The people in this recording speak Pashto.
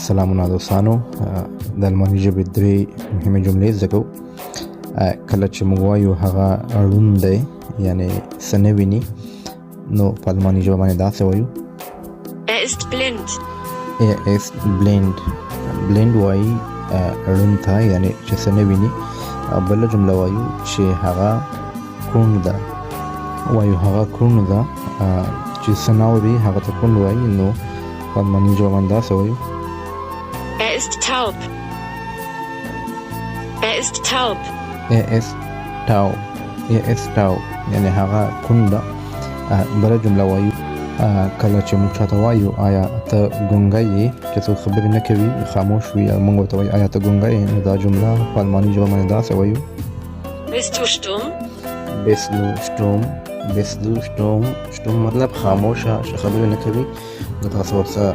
سلامونه دوستانو. د الماني ژبې درې مهمه جملې زده کوو. کله چې موږ وایو هغه ړوند دی یعنی څه نه ویني، نو په الماني ژبه باندې داسې وایو ist blind. ist blind. blind وایي ړوند ته یعنی چې څه نه ویني. بله جمله وایو چې هغه کوڼ ده، وایو هغه کوڼ ده چې څه نه اوري هغه ته کوڼ وایي. نو په الماني ژبه باندې داسې وایو ist taub. ist taub. ist taub. ist taub یعنی هغه کوڼ ده. بله جمله وایو کله چې موږ چاته وایو آیا ته ګونګی یې، چې څوک خبرې نه کوي خاموش وي، موږ ورته وایو آیا ته ګونګی یې، نو دا جمله په الماني ژبه باندې داسې وایو Bist du stumm? bist du stumm. bist du stumm. stumm مطلب خاموشه چې خبرې نه کوي. نو تاسو ورسره